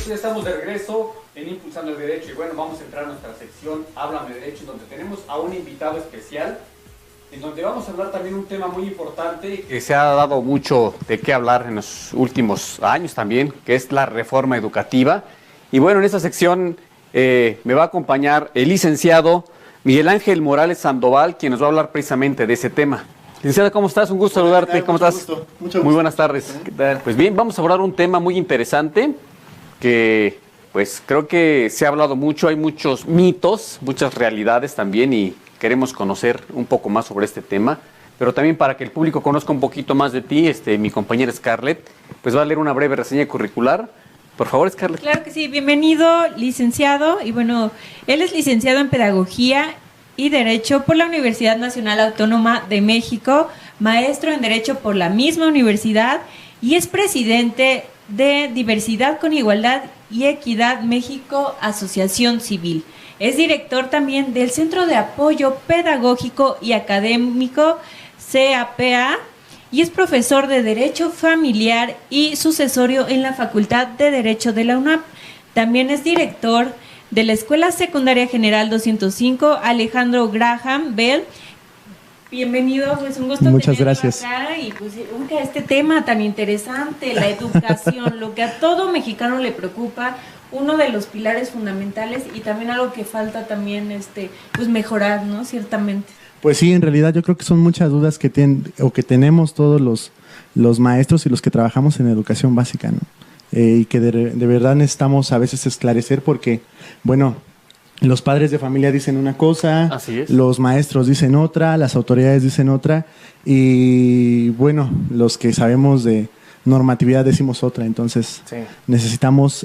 Pues ya estamos de regreso en Impulsando el Derecho y bueno, vamos a entrar a nuestra sección Háblame Derecho, donde tenemos a un invitado especial, en donde vamos a hablar también un tema muy importante que se ha dado mucho de qué hablar en los últimos años también, que es la reforma educativa. Y bueno, en esta sección me va a acompañar el licenciado Miguel Ángel Morales Sandoval, quien nos va a hablar precisamente de ese tema. Licenciado, ¿cómo estás? Un gusto saludarte. ¿Cómo estás? Mucho gusto. Muy buenas tardes. ¿Qué tal? Pues bien, vamos a abordar un tema muy interesante que pues creo que se ha hablado mucho, hay muchos mitos, muchas realidades también y queremos conocer un poco más sobre este tema, pero también para que el público conozca un poquito más de ti, mi compañera Scarlett, pues va a leer una breve reseña curricular. Por favor, Scarlett. Claro que sí, bienvenido, licenciado, y bueno, él es licenciado en Pedagogía y Derecho por la Universidad Nacional Autónoma de México, maestro en Derecho por la misma universidad y es presidente de Diversidad con Igualdad y Equidad México Asociación Civil. Es director también del Centro de Apoyo Pedagógico y Académico CAPA y es profesor de Derecho Familiar y sucesorio en la Facultad de Derecho de la UNAM. También es director de la Escuela Secundaria General 205 Alejandro Graham Bell. Bienvenido, pues un gusto Muchas tenerlo gracias. acá y pues este tema tan interesante, la educación, lo que a todo mexicano le preocupa, uno de los pilares fundamentales y también algo que falta también pues mejorar, ¿no? Ciertamente. Pues sí, en realidad yo creo que son muchas dudas que tenemos todos los maestros y los que trabajamos en educación básica, ¿no? Y que de verdad necesitamos a veces esclarecer porque, bueno, los padres de familia dicen una cosa, Así es. Los maestros dicen otra, las autoridades dicen otra y, bueno, los que sabemos de normatividad decimos otra. Entonces, Sí. necesitamos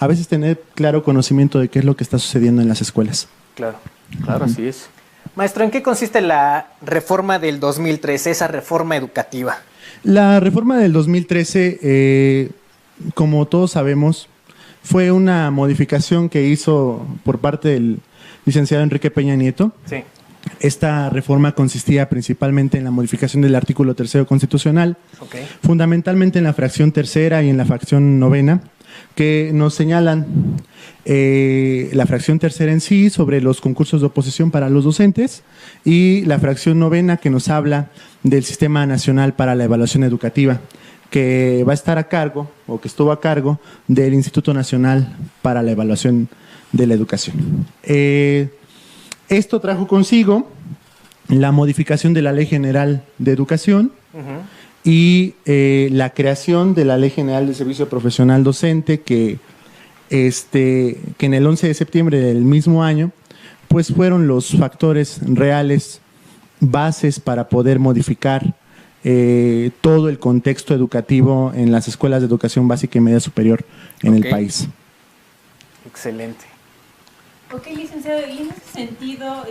a veces tener claro conocimiento de qué es lo que está sucediendo en las escuelas. Claro. Claro, así es. Maestro, ¿en qué consiste la reforma del 2013, esa reforma educativa? La reforma del 2013, como todos sabemos, fue una modificación que hizo por parte del licenciado Enrique Peña Nieto. Sí. Esta reforma consistía principalmente en la modificación del artículo 3º constitucional, Ok. fundamentalmente en la fracción tercera y en la fracción novena, que nos señalan la fracción tercera en sí sobre los concursos de oposición para los docentes y la fracción novena que nos habla del Sistema Nacional para la Evaluación Educativa, que va a estar a cargo o que estuvo a cargo del Instituto Nacional para la Evaluación de la Educación. Esto trajo consigo la modificación de la Ley General de Educación y la creación de la Ley General de Servicio Profesional Docente que en el 11 de septiembre del mismo año pues fueron los factores reales, bases para poder modificar todo el contexto educativo en las escuelas de educación básica y media superior en el país. Excelente. Ok, licenciado, y en ese sentido,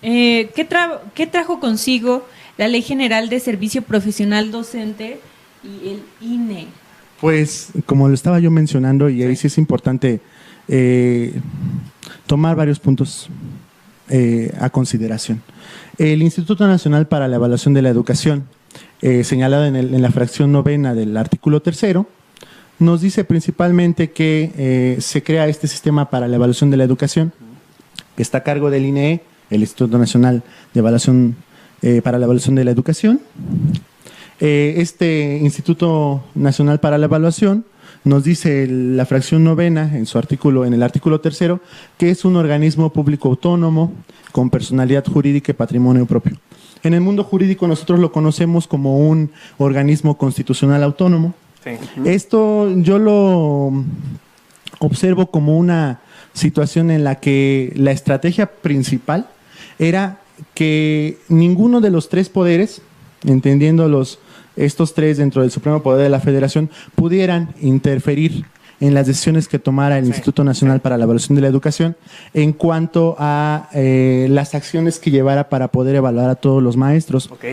¿qué trajo consigo la Ley General de Servicio Profesional Docente y el INE? Pues, como lo estaba yo mencionando, y ahí sí es importante tomar varios puntos a consideración. El Instituto Nacional para la Evaluación de la Educación, señalado en la fracción novena del artículo 3º, nos dice principalmente que se crea este sistema para la evaluación de la educación, que está a cargo del INEE, el Instituto Nacional de Evaluación para la Evaluación de la Educación. Este Instituto Nacional para la Evaluación nos dice la fracción novena en el artículo 3º, que es un organismo público autónomo con personalidad jurídica y patrimonio propio. En el mundo jurídico nosotros lo conocemos como un organismo constitucional autónomo. Sí. Esto yo lo observo como una situación en la que la estrategia principal era que ninguno de los tres poderes, entendiendo estos tres dentro del Supremo Poder de la Federación, pudieran interferir en las decisiones que tomara el Instituto Nacional para la Evaluación de la Educación en cuanto a las acciones que llevara para poder evaluar a todos los maestros. Ok.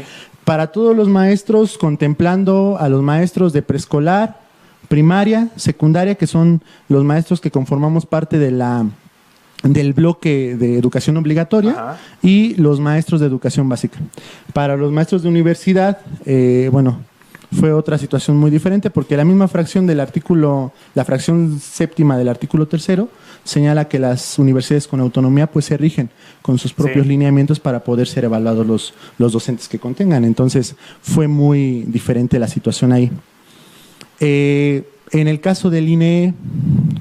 Para todos los maestros, contemplando a los maestros de preescolar, primaria, secundaria, que son los maestros que conformamos parte del bloque de educación obligatoria. Ajá. Y los maestros de educación básica. Para los maestros de universidad, fue otra situación muy diferente porque la misma fracción del artículo, la fracción séptima del artículo 3º señala que las universidades con autonomía pues se rigen con sus propios lineamientos para poder ser evaluados los docentes que contengan. Entonces fue muy diferente la situación ahí. En el caso del INEE,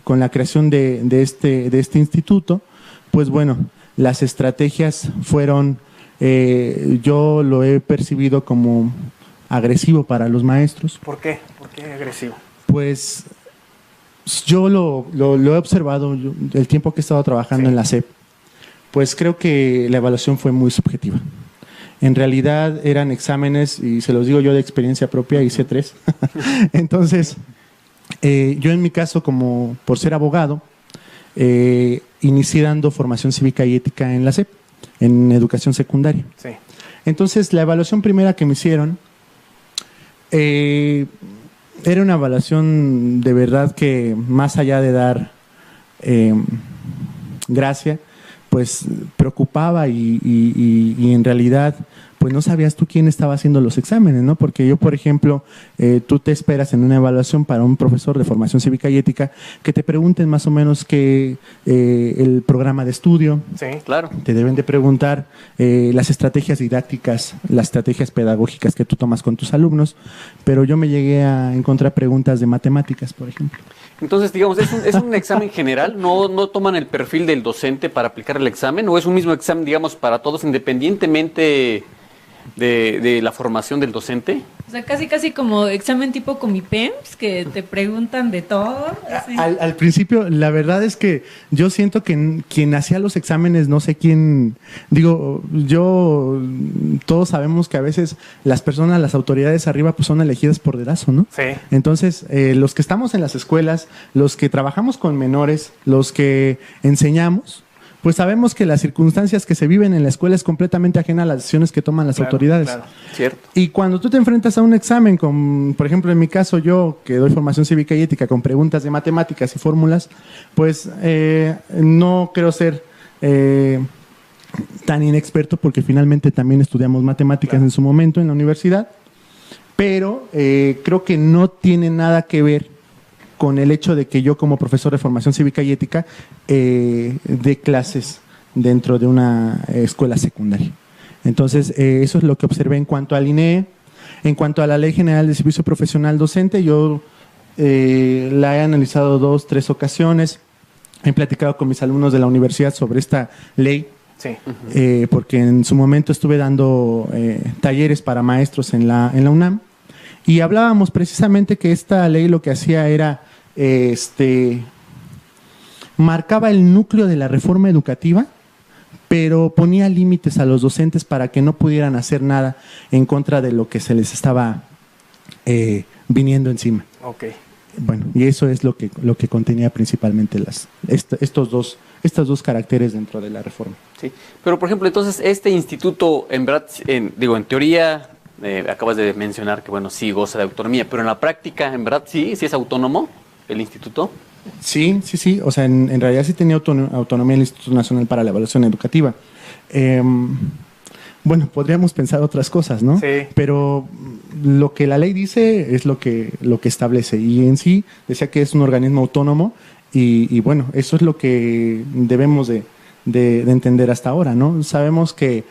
con la creación de este instituto, pues bueno, las estrategias fueron, yo lo he percibido como agresivo para los maestros. ¿Por qué? ¿Por qué agresivo? Pues yo lo he observado el tiempo que he estado trabajando en la SEP, pues creo que la evaluación fue muy subjetiva. En realidad eran exámenes, y se los digo yo de experiencia propia, hice 3. Entonces, yo en mi caso, como por ser abogado, inicié dando formación cívica y ética en la SEP, en educación secundaria. Sí. Entonces, la evaluación primera que me hicieron era una evaluación de verdad que, más allá de dar gracia, pues preocupaba y en realidad pues no sabías tú quién estaba haciendo los exámenes, ¿no? Porque yo, por ejemplo, tú te esperas en una evaluación para un profesor de formación cívica y ética que te pregunten más o menos el programa de estudio. Sí, claro. Te deben de preguntar las estrategias didácticas, las estrategias pedagógicas que tú tomas con tus alumnos, pero yo me llegué a encontrar preguntas de matemáticas, por ejemplo. Entonces, digamos, ¿es un examen general? ¿No toman el perfil del docente para aplicar el examen? ¿O es un mismo examen, digamos, para todos, independientemente de la formación del docente? O sea, casi como examen tipo Comipems, que te preguntan de todo. Al principio, la verdad es que yo siento que quien hacía los exámenes, no sé quién, todos sabemos que a veces las personas, las autoridades arriba, pues son elegidas por dedazo, ¿no? Sí. Entonces, los que estamos en las escuelas, los que trabajamos con menores, los que enseñamos, pues sabemos que las circunstancias que se viven en la escuela es completamente ajena a las decisiones que toman las autoridades. Claro, cierto. Y cuando tú te enfrentas a un examen, con, por ejemplo, en mi caso, yo que doy formación cívica y ética con preguntas de matemáticas y fórmulas, pues no creo ser tan inexperto porque finalmente también estudiamos matemáticas en su momento en la universidad, pero creo que no tiene nada que ver con el hecho de que yo como profesor de formación cívica y ética dé clases dentro de una escuela secundaria. Entonces, eso es lo que observé en cuanto al INEE. En cuanto a la Ley General de Servicio Profesional Docente, yo la he analizado 2, 3 ocasiones. He platicado con mis alumnos de la universidad sobre esta ley, sí. Porque en su momento estuve dando talleres para maestros en la UNAM. Y hablábamos precisamente que esta ley lo que hacía era, marcaba el núcleo de la reforma educativa, pero ponía límites a los docentes para que no pudieran hacer nada en contra de lo que se les estaba viniendo encima. Okay. Bueno, y eso es lo que contenía principalmente estos dos caracteres dentro de la reforma. Sí, pero por ejemplo, entonces este instituto, en verdad, en teoría, acabas de mencionar que, bueno, sí goza de autonomía, pero en la práctica, en verdad, sí es autónomo el instituto. Sí. O sea, en realidad sí tenía autonomía el Instituto Nacional para la Evaluación Educativa. Bueno, podríamos pensar otras cosas, ¿no? Sí. Pero lo que la ley dice es lo que establece. Y en sí decía que es un organismo autónomo y bueno, eso es lo que debemos de entender hasta ahora, ¿no? Sabemos que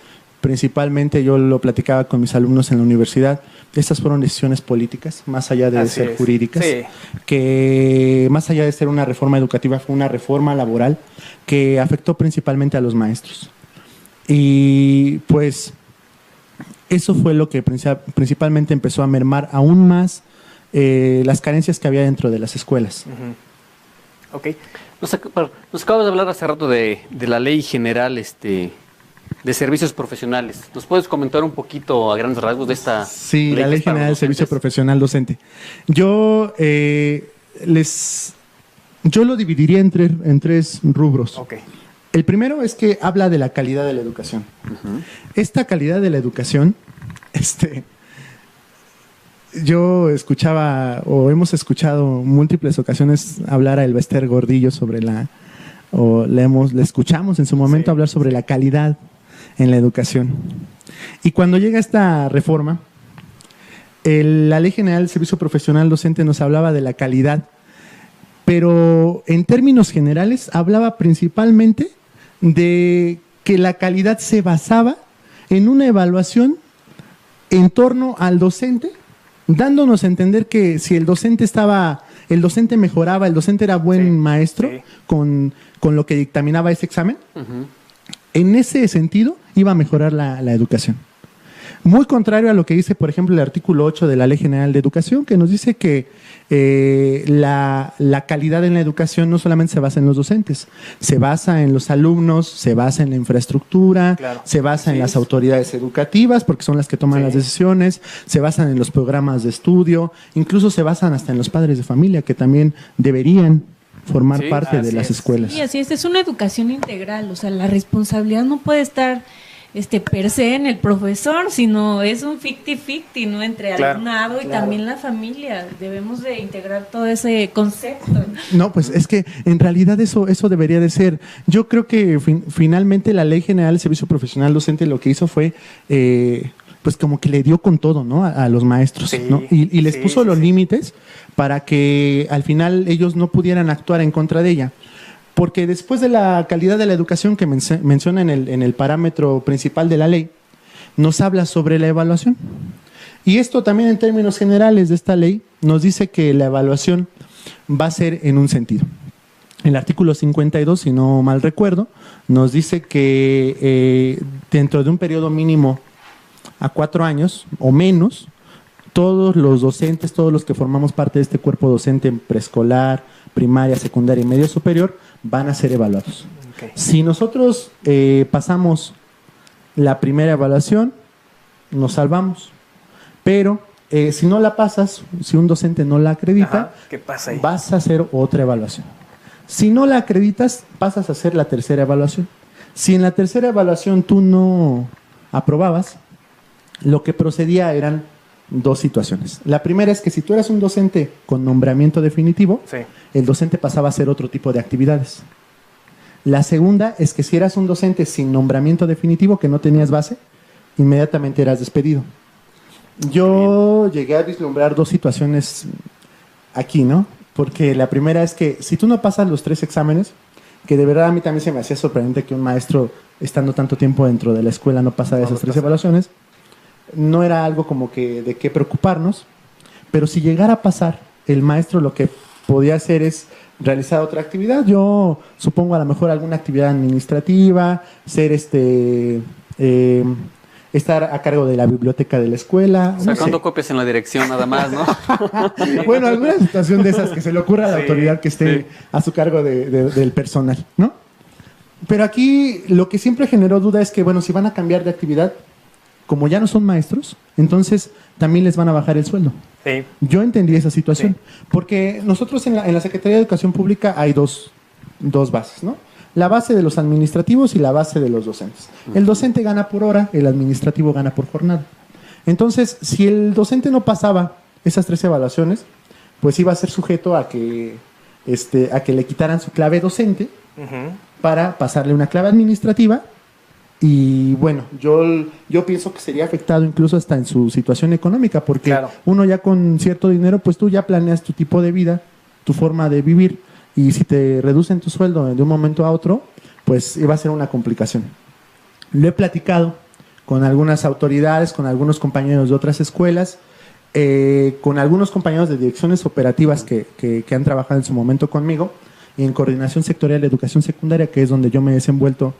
principalmente, yo lo platicaba con mis alumnos en la universidad, estas fueron decisiones políticas, más allá de ser jurídicas, que más allá de ser una reforma educativa, fue una reforma laboral que afectó principalmente a los maestros. Y pues eso fue lo que principalmente empezó a mermar aún más las carencias que había dentro de las escuelas. Uh-huh. Ok. Nos acabas de hablar hace rato de la ley general de servicios profesionales. ¿Nos puedes comentar un poquito a grandes rasgos de esta Sí, la Ley General de Servicio Profesional Docente. Yo lo dividiría en tres rubros. Okay. El primero es que habla de la calidad de la educación. Uh-huh. Esta calidad de la educación, yo escuchaba o hemos escuchado múltiples ocasiones hablar a Elbester Gordillo sobre le escuchamos en su momento hablar sobre la calidad en la educación. Y cuando llega esta reforma, La Ley General del Servicio Profesional Docente nos hablaba de la calidad, pero en términos generales hablaba principalmente de que la calidad se basaba en una evaluación en torno al docente, dándonos a entender que si el docente mejoraba, el docente era buen maestro con lo que dictaminaba ese examen, en ese sentido iba a mejorar la educación. Muy contrario a lo que dice, por ejemplo, el artículo 8 de la Ley General de Educación, que nos dice que la calidad en la educación no solamente se basa en los docentes, se basa en los alumnos, se basa en la infraestructura, se basa en las autoridades educativas, porque son las que toman las decisiones, se basan en los programas de estudio, incluso se basan hasta en los padres de familia, que también deberían formar parte de las escuelas. Sí, así es una educación integral, o sea, la responsabilidad no puede estar per se en el profesor, sino es un 50-50, ¿no? Entre alumnado y también la familia. Debemos de integrar todo ese concepto. No, pues es que en realidad eso debería de ser. Yo creo que finalmente la Ley General del Servicio Profesional Docente lo que hizo fue pues como que le dio con todo, ¿no? A los maestros, ¿no? Y les puso los límites para que al final ellos no pudieran actuar en contra de ella. Porque después de la calidad de la educación que menciona en el parámetro principal de la ley, nos habla sobre la evaluación. Y esto también en términos generales de esta ley nos dice que la evaluación va a ser en un sentido. El artículo 52, si no mal recuerdo, nos dice que dentro de un periodo mínimo a 4 años o menos, todos los docentes, todos los que formamos parte de este cuerpo docente en preescolar, primaria, secundaria y medio superior, van a ser evaluados. Si nosotros pasamos la primera evaluación, nos salvamos. Pero si no la pasas, si un docente no la acredita, ¿qué pasa ahí? Vas a hacer otra evaluación. Si no la acreditas, pasas a hacer la tercera evaluación. Si en la tercera evaluación tú no aprobabas, lo que procedía eran 2 situaciones. La primera es que si tú eras un docente con nombramiento definitivo, el docente pasaba a hacer otro tipo de actividades. La segunda es que si eras un docente sin nombramiento definitivo, que no tenías base, inmediatamente eras despedido. Yo llegué a vislumbrar 2 situaciones aquí, ¿no? Porque la primera es que si tú no pasas los 3 exámenes, que de verdad a mí también se me hacía sorprendente que un maestro, estando tanto tiempo dentro de la escuela, no pasara esas 3 evaluaciones, no era algo como que de qué preocuparnos, pero si llegara a pasar, el maestro lo que podía hacer es realizar otra actividad. Yo supongo a lo mejor alguna actividad administrativa, ser estar a cargo de la biblioteca de la escuela. Sacando copias en la dirección nada más, ¿no? Bueno, alguna situación de esas que se le ocurra a la autoridad que esté a su cargo del personal, ¿no? Pero aquí lo que siempre generó duda es que, bueno, si van a cambiar de actividad, como ya no son maestros, entonces también les van a bajar el sueldo. Yo entendí esa situación, porque nosotros en la Secretaría de Educación Pública hay dos bases, ¿no? La base de los administrativos y la base de los docentes. El docente gana por hora, el administrativo gana por jornada. Entonces, si el docente no pasaba esas 3 evaluaciones, pues iba a ser sujeto a que le quitaran su clave docente para pasarle una clave administrativa. Y bueno, yo pienso que sería afectado incluso hasta en su situación económica, porque uno ya con cierto dinero, pues tú ya planeas tu tipo de vida, tu forma de vivir, y si te reducen tu sueldo de un momento a otro, pues iba a ser una complicación. Lo he platicado con algunas autoridades, con algunos compañeros de otras escuelas, con algunos compañeros de direcciones operativas que han trabajado en su momento conmigo, y en coordinación sectorial de educación secundaria, que es donde yo me he desenvuelto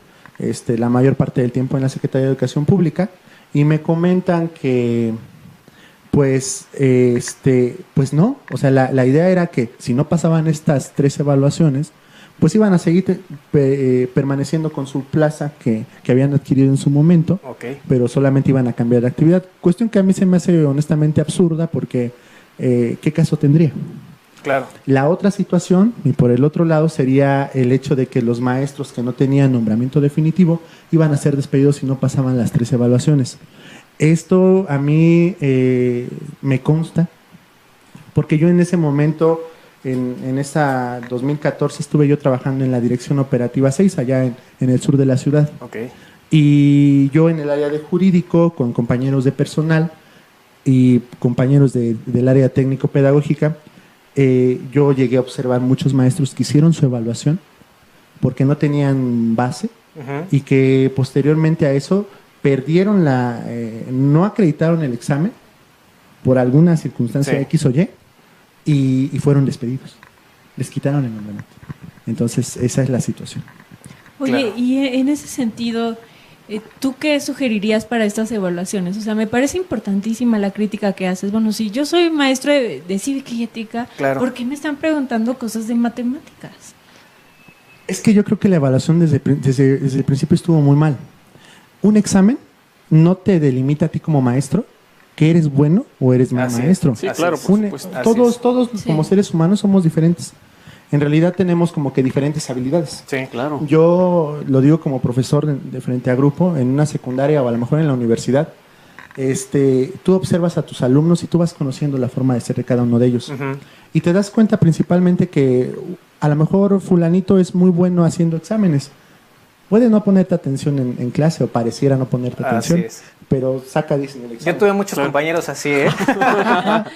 la mayor parte del tiempo en la Secretaría de Educación Pública, y me comentan que pues no, o sea, la idea era que si no pasaban estas 3 evaluaciones, pues iban a seguir permaneciendo con su plaza que habían adquirido en su momento, pero solamente iban a cambiar de actividad. Cuestión que a mí se me hace honestamente absurda, porque ¿qué caso tendría? Claro. La otra situación, y por el otro lado, sería el hecho de que los maestros que no tenían nombramiento definitivo iban a ser despedidos si no pasaban las 3 evaluaciones. Esto a mí me consta, porque yo en ese momento, en esa 2014, estuve yo trabajando en la Dirección Operativa 6, allá en el sur de la ciudad. Y yo en el área de jurídico, con compañeros de personal, y compañeros del área técnico-pedagógica, yo llegué a observar muchos maestros que hicieron su evaluación porque no tenían base y que posteriormente a eso perdieron no acreditaron el examen por alguna circunstancia X o Y y fueron despedidos. Les quitaron el nombramiento. Entonces, esa es la situación. Oye, Claro. y en ese sentido, ¿tú qué sugerirías para estas evaluaciones? O sea, me parece importantísima la crítica que haces. Bueno, si yo soy maestro de cívica y ética, Claro. ¿por qué me están preguntando cosas de matemáticas? Es que yo creo que la evaluación desde el principio estuvo muy mal. Un examen no te delimita a ti como maestro que eres bueno o eres mal Así es. maestro. Sí, claro, por supuesto. Así Todos es. todos Sí. como seres humanos somos diferentes. En realidad tenemos como que diferentes habilidades. Sí, Claro. Yo lo digo como profesor de frente a grupo, en una secundaria o a lo mejor en la universidad. Tú observas a tus alumnos y tú vas conociendo la forma de ser de cada uno de ellos. Ujú. Y te das cuenta principalmente que a lo mejor fulanito es muy bueno haciendo exámenes. Puede no ponerte atención en clase o pareciera no ponerte Así atención, es. pero saca 10 en el Yo examen. tuve muchos compañeros así, ¿eh?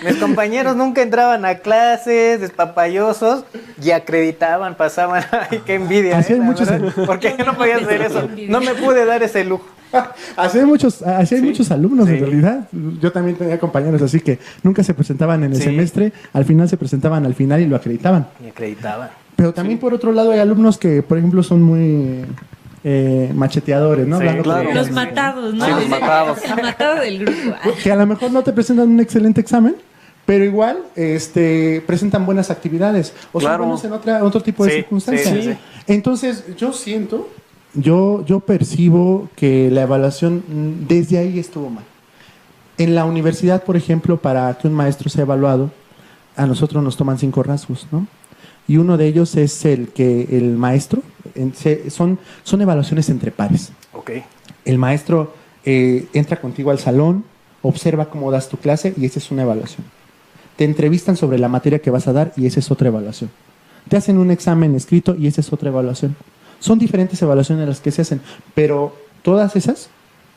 Mis compañeros nunca entraban a clases, despapallosos, y acreditaban, pasaban. Ay, qué envidia. Así hay la muchos- verdad. ¿Por qué no podía hacer eso? No me pude dar ese lujo. Así hay muchos alumnos Sí. en realidad. Yo también tenía compañeros así que nunca se presentaban en el Sí. semestre, al final se presentaban al final y lo acreditaban. Y acreditaban. Pero también por otro lado hay alumnos que, por ejemplo, son muy macheteadores, ¿no? Sí, Hablando claro. con- Los matados, ¿no? Sí, los matados. El matado del grupo. Ah, que a lo mejor no te presentan un excelente examen, pero igual presentan buenas actividades o Claro. son buenos en otro tipo de Sí, circunstancias. sí, sí. Entonces, yo percibo que la evaluación desde ahí estuvo mal. En la universidad, por ejemplo, para que un maestro sea evaluado, a nosotros nos toman 5 rasgos, ¿no? Y uno de ellos es el que el maestro, son evaluaciones entre pares. Ok. El maestro entra contigo al salón, observa cómo das tu clase y esa es una evaluación. Te entrevistan sobre la materia que vas a dar y esa es otra evaluación. Te hacen un examen escrito y esa es otra evaluación. Son diferentes evaluaciones las que se hacen, pero todas esas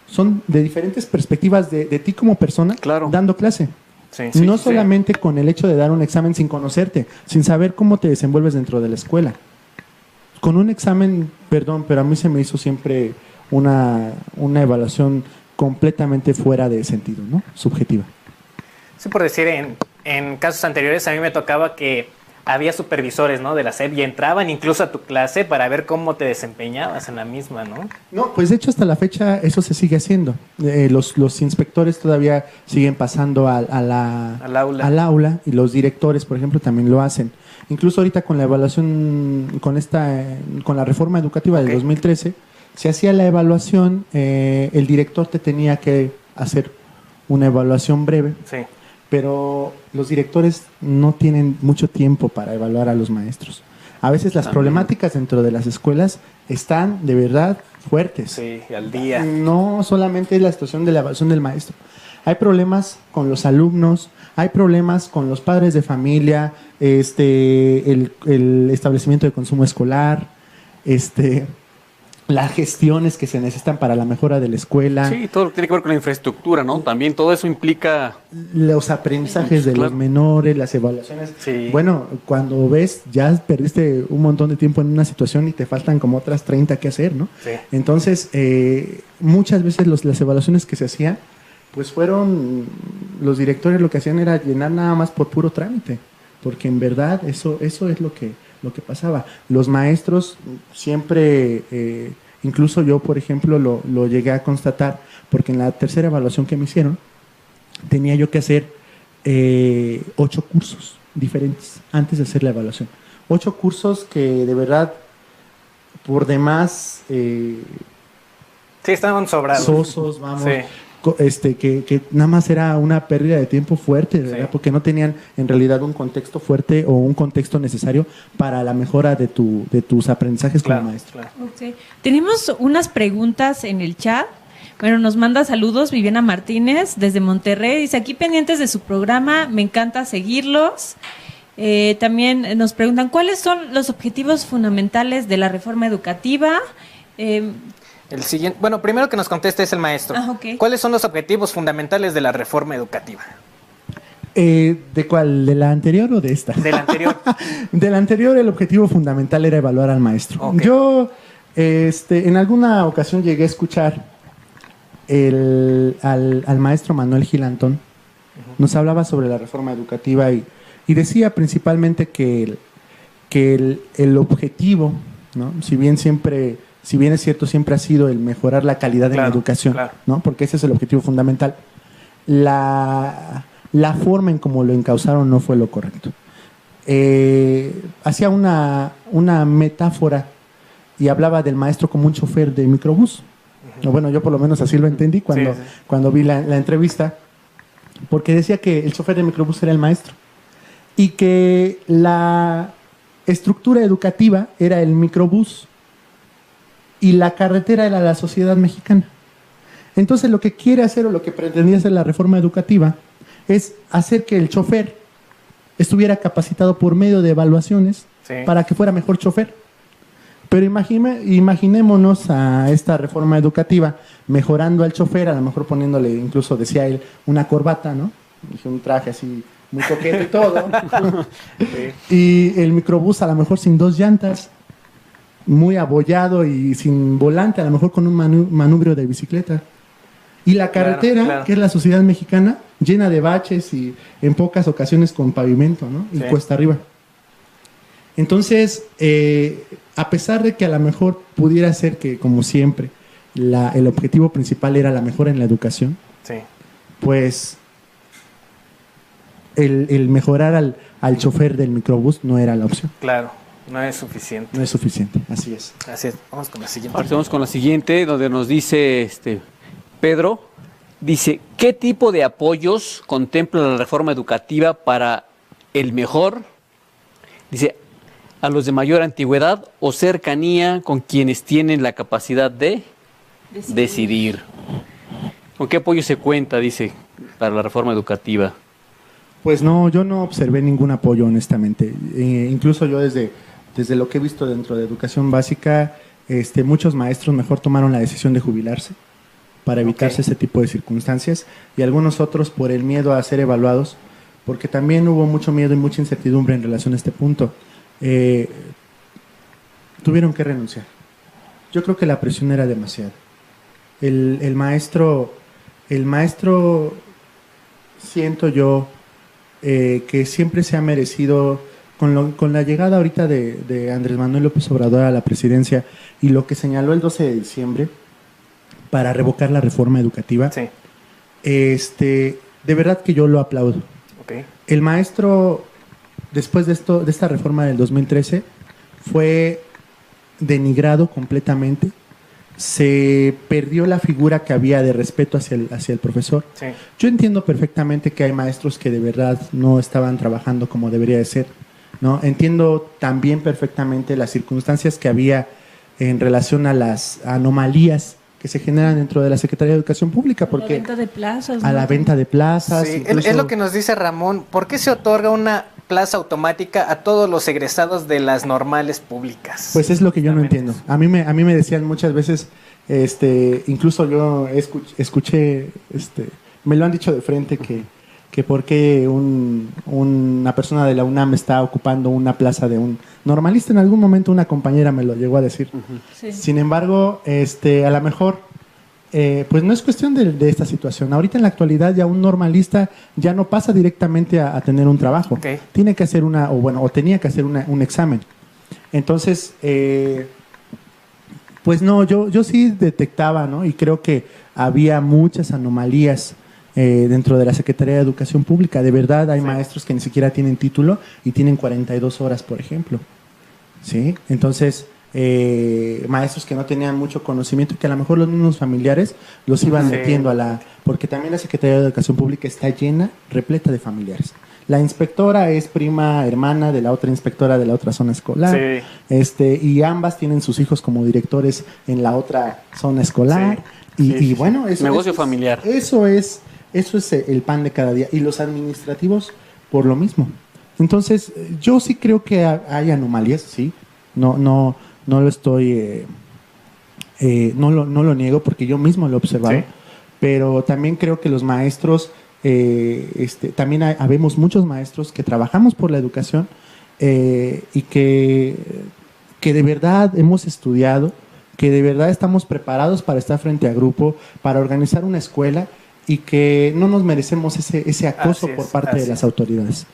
son de diferentes perspectivas de ti como persona Claro. dando clase. Sí, No sí. solamente con el hecho de dar un examen sin conocerte, sin saber cómo te desenvuelves dentro de la escuela. Con un examen, perdón, pero a mí se me hizo siempre una evaluación completamente fuera de sentido, ¿no? Subjetiva. Sí, por decir, en casos anteriores a mí me tocaba que había supervisores, ¿no? De la SEP y entraban incluso a tu clase para ver cómo te desempeñabas en la misma, ¿no? No, pues de hecho hasta la fecha eso se sigue haciendo. Los inspectores todavía siguen pasando al aula. aula y los directores, por ejemplo, también lo hacen. Incluso ahorita con la evaluación, con la reforma educativa Ok. del 2013, se hacía la evaluación, el director te tenía que hacer una evaluación breve, Sí. pero los directores no tienen mucho tiempo para evaluar a los maestros. A veces las También. problemáticas dentro de las escuelas están de verdad fuertes. Sí, al día. No solamente es la situación de la evaluación del maestro. Hay problemas con los alumnos, hay problemas con los padres de familia, el establecimiento de consumo escolar, las gestiones que se necesitan para la mejora de la escuela, Sí, todo lo que tiene que ver con la infraestructura, ¿no? También todo eso implica... los aprendizajes de Claro. los menores, las evaluaciones. Sí. Bueno, cuando ves, ya perdiste un montón de tiempo en una situación y te faltan como otras 30 que hacer, ¿no? Sí. Entonces, muchas veces las evaluaciones que se hacían, pues fueron, los directores lo que hacían era llenar nada más por puro trámite, porque en verdad eso es lo que pasaba. Los maestros siempre, incluso yo, por ejemplo, lo llegué a constatar, porque en la tercera evaluación que me hicieron, tenía yo que hacer 8 cursos diferentes antes de hacer la evaluación. 8 cursos que de verdad, por demás, Sí, estaban sobrados. sosos, vamos, Sí. que nada más era una pérdida de tiempo fuerte, ¿verdad? Sí. Porque no tenían en realidad un contexto fuerte o un contexto necesario para la mejora de tus aprendizajes Claro, como maestro. claro. Ok. Tenemos unas preguntas en el chat. Bueno, nos manda saludos Viviana Martínez desde Monterrey. Dice, aquí pendientes de su programa, me encanta seguirlos. También nos preguntan, ¿cuáles son los objetivos fundamentales de la reforma educativa? El siguiente, bueno, primero que nos conteste es el maestro. Ok. ¿Cuáles son los objetivos fundamentales de la reforma educativa? ¿De cuál? ¿De la anterior o de esta? Del anterior. De la anterior, el objetivo fundamental era evaluar al maestro. Ok. Yo, en alguna ocasión llegué a escuchar al maestro Manuel Gilantón. Nos hablaba sobre la reforma educativa y decía principalmente que el objetivo, ¿no? Si bien es cierto, siempre ha sido el mejorar la calidad de la educación, claro. ¿no? Porque ese es el objetivo fundamental. La forma en cómo lo encauzaron no fue lo correcto. Hacía una metáfora y hablaba del maestro como un chofer de microbús. O bueno, yo por lo menos así lo entendí cuando vi la entrevista, porque decía que el chofer de microbús era el maestro y que la estructura educativa era el microbús y la carretera era la sociedad mexicana. Entonces lo que quiere hacer o lo que pretendía hacer la reforma educativa es hacer que el chofer estuviera capacitado por medio de evaluaciones para que fuera mejor chofer. Pero imaginémonos a esta reforma educativa mejorando al chofer, a lo mejor poniéndole, incluso decía él, una corbata, ¿no? Dije, un traje así muy coqueto y todo. Y el microbús a lo mejor sin 2 llantas, muy abollado y sin volante, a lo mejor con un manubrio de bicicleta. Y la carretera, que es la sociedad mexicana, llena de baches y en pocas ocasiones con pavimento, ¿no? Y cuesta arriba. Entonces, a pesar de que a lo mejor pudiera ser que, como siempre, el objetivo principal era la mejora en la educación, pues el mejorar al chofer del microbús no era la opción. Claro, no es suficiente. No es suficiente, así es. Así es. Vamos con la siguiente. Ahora vamos con la siguiente, donde nos dice Pedro, dice, ¿qué tipo de apoyos contempla la reforma educativa para el mejor, dice, a los de mayor antigüedad o cercanía con quienes tienen la capacidad de decidir? ¿Con qué apoyo se cuenta, dice, para la reforma educativa? Pues no, yo no observé ningún apoyo, honestamente. Incluso yo desde lo que he visto dentro de educación básica, muchos maestros mejor tomaron la decisión de jubilarse para evitarse ese tipo de circunstancias, y algunos otros por el miedo a ser evaluados, porque también hubo mucho miedo y mucha incertidumbre en relación a este punto. Tuvieron que renunciar. Yo creo que la presión era demasiada. El maestro, siento yo que siempre se ha merecido, con la llegada ahorita de Andrés Manuel López Obrador a la presidencia y lo que señaló el 12 de diciembre para revocar la reforma educativa, de verdad que yo lo aplaudo. El maestro, después de esta reforma del 2013, fue denigrado completamente. Se perdió la figura que había de respeto hacia el profesor. Yo entiendo perfectamente que hay maestros que de verdad no estaban trabajando como debería de ser, ¿no? Entiendo también perfectamente las circunstancias que había en relación a las anomalías que se generan dentro de la Secretaría de Educación Pública, porque la venta de plazas, a la venta de plazas. Sí, incluso, es lo que nos dice Ramón. ¿Por qué se otorga una plaza automática a todos los egresados de las normales públicas? Pues es lo que yo no entiendo. A mí me decían muchas veces, incluso yo escuché, me lo han dicho de frente que por qué una persona de la UNAM está ocupando una plaza de un normalista. En algún momento una compañera me lo llegó a decir. Sin embargo, a lo mejor, pues no es cuestión de esta situación. Ahorita en la actualidad ya un normalista ya no pasa directamente a tener un trabajo. Tiene que hacer o tenía que hacer un examen. Entonces, pues no, yo sí detectaba, ¿no? Y creo que había muchas anomalías dentro de la Secretaría de Educación Pública. De verdad, hay maestros que ni siquiera tienen título y tienen 42 horas, por ejemplo. ¿Sí? Entonces, maestros que no tenían mucho conocimiento y que a lo mejor los mismos familiares los iban metiendo porque también la Secretaría de Educación Pública está llena, repleta de familiares. La inspectora es prima hermana de la otra inspectora de la otra zona escolar. Y ambas tienen sus hijos como directores en la otra zona escolar. Y bueno, eso negocio familiar. Eso es el pan de cada día. Y los administrativos, por lo mismo. Entonces, yo sí creo que hay anomalías, sí. No lo estoy No lo niego porque yo mismo lo he observado, Sí. pero también creo que los maestros, también habemos muchos maestros que trabajamos por la educación y que de verdad hemos estudiado, que de verdad estamos preparados para estar frente a grupo, para organizar una escuela y que no nos merecemos ese acoso Así es, por parte de así las es. autoridades.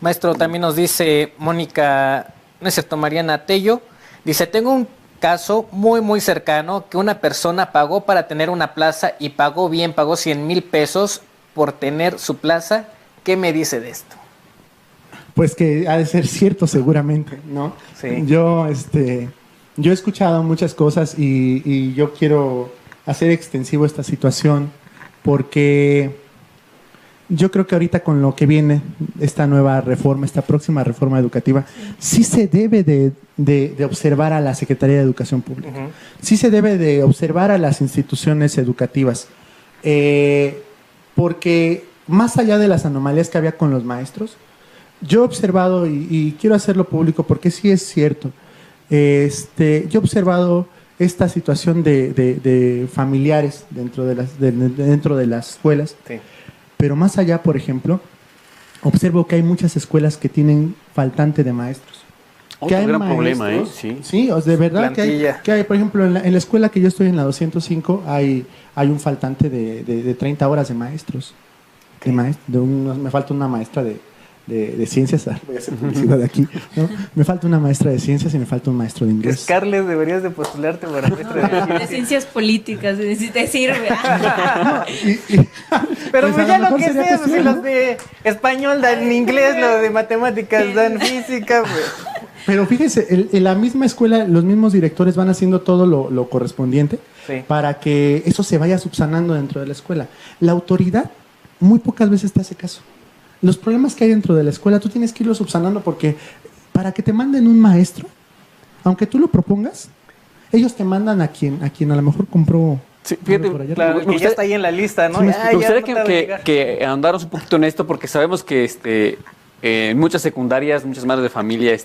Maestro, también nos dice Mónica, no es cierto, Mariana Tello, dice, tengo un caso muy cercano que una persona pagó para tener una plaza y pagó bien, pagó 100,000 pesos por tener su plaza. ¿Qué me dice de esto? Pues que ha de ser cierto seguramente, ¿no? Sí. Yo he escuchado muchas cosas y yo quiero hacer extensivo esta situación porque yo creo que ahorita con lo que viene, esta nueva reforma, esta próxima reforma educativa, sí se debe de observar a la Secretaría de Educación Pública. Ujú. Sí se debe de observar a las instituciones educativas. Porque más allá de las anomalías que había con los maestros, yo he observado, y quiero hacerlo público porque sí es cierto, yo he observado esta situación de familiares dentro de las escuelas. Sí. Pero más allá, por ejemplo, observo que hay muchas escuelas que tienen faltante de maestros. Otro gran problema, ¿eh? Sí. Sí, de verdad Plantilla. que hay, por ejemplo, en la escuela que yo estoy en la 205, hay un faltante de 30 horas de maestros. Me falta una maestra de ciencias, voy a hacer publicidad de aquí, ¿no? Me falta una maestra de ciencias y me falta un maestro de inglés. Scarlett, deberías de postularte para maestra De ciencias políticas, si te sirve. Pero Pues pues a ya lo lo mejor que sería sea, pues, si cuestión, los ¿no? de español dan inglés, los de matemáticas dan física, pues. Pero fíjese, en la misma escuela, los mismos directores van haciendo todo lo correspondiente Sí. para que eso se vaya subsanando dentro de la escuela. La autoridad muy pocas veces te hace caso. Los problemas que hay dentro de la escuela, tú tienes que irlo subsanando porque para que te manden un maestro, aunque tú lo propongas, ellos te mandan a quien a lo mejor compró. Sí, fíjate, por allá. Claro, Me que ya gustaría- está ahí en la lista, ¿no? Sí, me Ya, Me ya gustaría no tarda en que llegar. andáramos un poquito en esto porque sabemos que en muchas secundarias, muchas madres de familia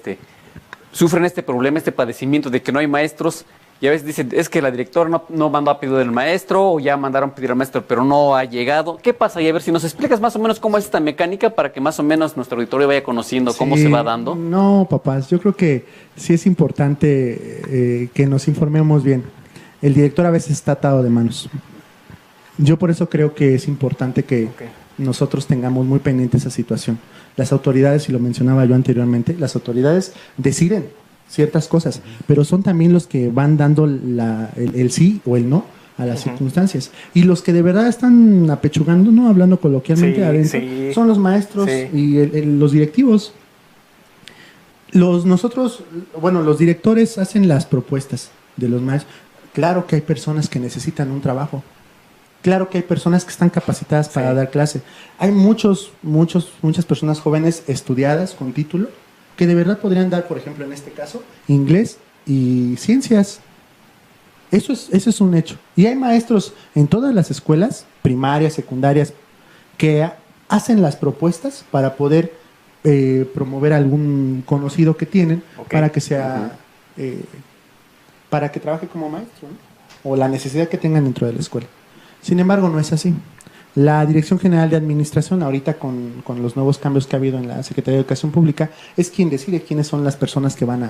sufren este problema, este padecimiento de que no hay maestros y a veces dicen, es que la directora no mandó a pedir al maestro o ya mandaron pedir al maestro pero no ha llegado. ¿Qué pasa? Y a ver si nos explicas más o menos cómo es esta mecánica para que más o menos nuestro auditorio vaya conociendo cómo Sí, se va dando. No, papás, yo creo que sí es importante que nos informemos bien. El director a veces está atado de manos. Yo por eso creo que es importante que Ok. nosotros tengamos muy pendiente esa situación. Las autoridades, y lo mencionaba yo anteriormente, las autoridades deciden ciertas cosas, pero son también los que van dando el sí o el no a las circunstancias. Y los que de verdad están apechugando, no hablando coloquialmente Sí, adentro, sí. son los maestros Sí. y los directivos. Los directores hacen las propuestas de los maestros. Claro que hay personas que necesitan un trabajo. Claro que hay personas que están capacitadas para Sí. dar clase. Hay muchas personas jóvenes estudiadas con título que de verdad podrían dar, por ejemplo, en este caso, inglés y ciencias. Eso es un hecho. Y hay maestros en todas las escuelas, primarias, secundarias, que hacen las propuestas para poder promover algún conocido que tienen Ok. para que sea para que trabaje como maestro, ¿no? O la necesidad que tengan dentro de la escuela. Sin embargo, no es así. La Dirección General de Administración, ahorita con los nuevos cambios que ha habido en la Secretaría de Educación Pública, es quien decide quiénes son las personas que van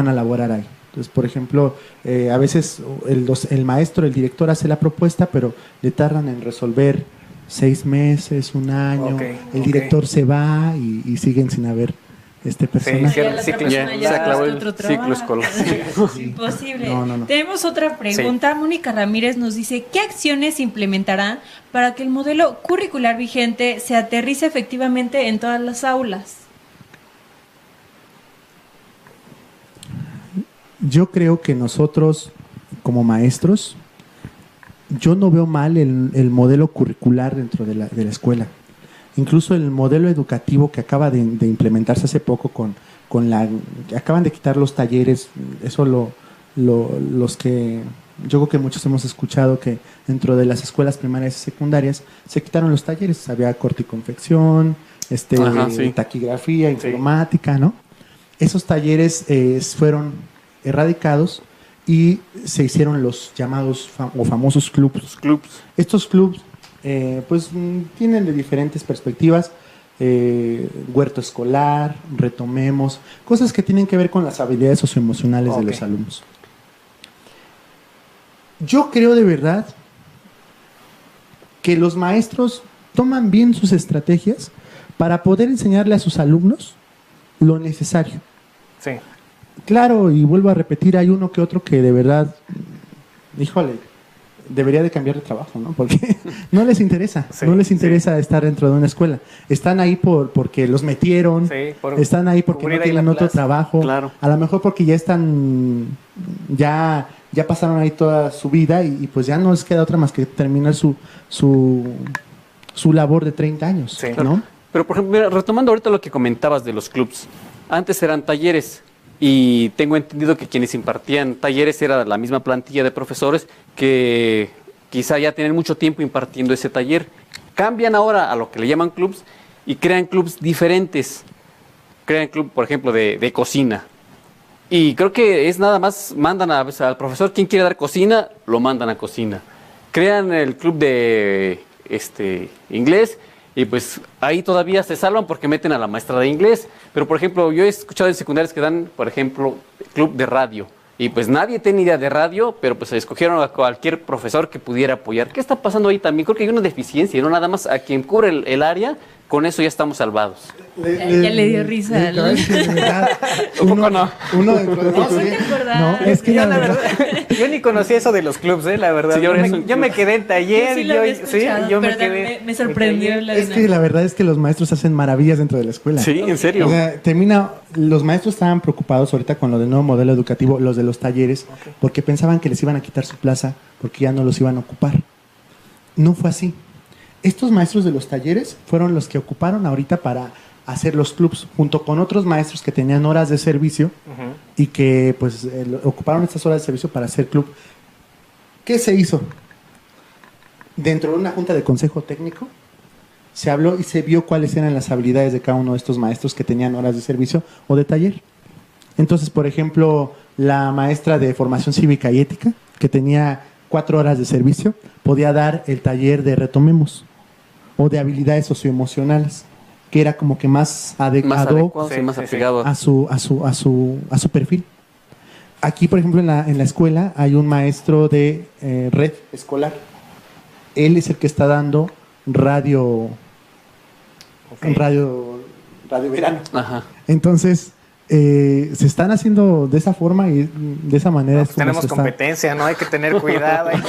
a laborar ahí. Entonces, por ejemplo, a veces el maestro, el director hace la propuesta, pero le tardan en resolver 6 meses, 1 año. Ok, El ok. director se va y siguen sin haber personas. cierra Ya la el ciclo. otra persona Ya ya se acabó busca el otro ciclo trabajo. escolar. Imposible. No. Tenemos otra pregunta. Mónica Ramírez nos dice, ¿qué acciones se implementarán para que el modelo curricular vigente se aterrice efectivamente en todas las aulas? Yo creo que nosotros, como maestros, yo no veo mal el modelo curricular dentro de la escuela. Incluso el modelo educativo que acaba de implementarse hace poco que acaban de quitar los talleres, eso los que yo creo que muchos hemos escuchado que dentro de las escuelas primarias y secundarias se quitaron los talleres, había corte y confección, Ajá, sí. taquigrafía, informática, ¿no? Esos talleres fueron erradicados y se hicieron los llamados o famosos clubs. Estos clubs tienen de diferentes perspectivas, huerto escolar, retomemos, cosas que tienen que ver con las habilidades socioemocionales de los alumnos. Yo creo de verdad que los maestros toman bien sus estrategias para poder enseñarle a sus alumnos lo necesario. Sí. Claro, y vuelvo a repetir, hay uno que otro que de verdad, híjole, debería de cambiar de trabajo, ¿no? Porque no les interesa, estar dentro de una escuela. Están ahí porque los metieron, están ahí porque no tienen otro trabajo, a lo mejor porque ya están, ya pasaron ahí toda su vida y pues ya no les queda otra más que terminar su labor de 30 años, ¿no? Pero, por ejemplo, mira, retomando ahorita lo que comentabas de los clubs, antes eran talleres y tengo entendido que quienes impartían talleres era la misma plantilla de profesores que quizá ya tienen mucho tiempo impartiendo ese taller. Cambian ahora a lo que le llaman clubs y crean clubs diferentes. Crean club, por ejemplo, de cocina. Y creo que es nada más, mandan al profesor, quien quiere dar cocina, lo mandan a cocina. Crean el club de inglés y pues ahí todavía se salvan porque meten a la maestra de inglés. Pero, por ejemplo, yo he escuchado en secundarias que dan, por ejemplo, club de radio. Y pues nadie tiene idea de radio, pero pues escogieron a cualquier profesor que pudiera apoyar. ¿Qué está pasando ahí también? Creo que hay una deficiencia, no nada más a quien cubre el área, con eso ya estamos salvados. Ya le dio risa. Uno dentro de no, es que yo, la verdad, yo ni conocía eso de los clubs, la verdad. Sí, yo me quedé en taller yo me quedé. Me sorprendió Es que la verdad es que los maestros hacen maravillas dentro de la escuela. Sí, en serio. O sea, los maestros estaban preocupados ahorita con lo del nuevo modelo educativo, los de los talleres, porque pensaban que les iban a quitar su plaza porque ya no los iban a ocupar. No fue así. Estos maestros de los talleres fueron los que ocuparon ahorita para hacer los clubs, junto con otros maestros que tenían horas de servicio y que pues ocuparon estas horas de servicio para hacer club. ¿Qué se hizo? Dentro de una junta de consejo técnico se habló y se vio cuáles eran las habilidades de cada uno de estos maestros que tenían horas de servicio o de taller. Entonces, por ejemplo, la maestra de formación cívica y ética, que tenía 4 horas de servicio, podía dar el taller de retomemos o de habilidades socioemocionales, que era como que más adecuado más apegado a su perfil. Aquí, por ejemplo, en la escuela hay un maestro de red escolar. Él es el que está dando radio verano. Ajá. Entonces, se están haciendo de esa forma y de esa manera. Pues tenemos competencia, ¿no? Hay que tener cuidado. Hay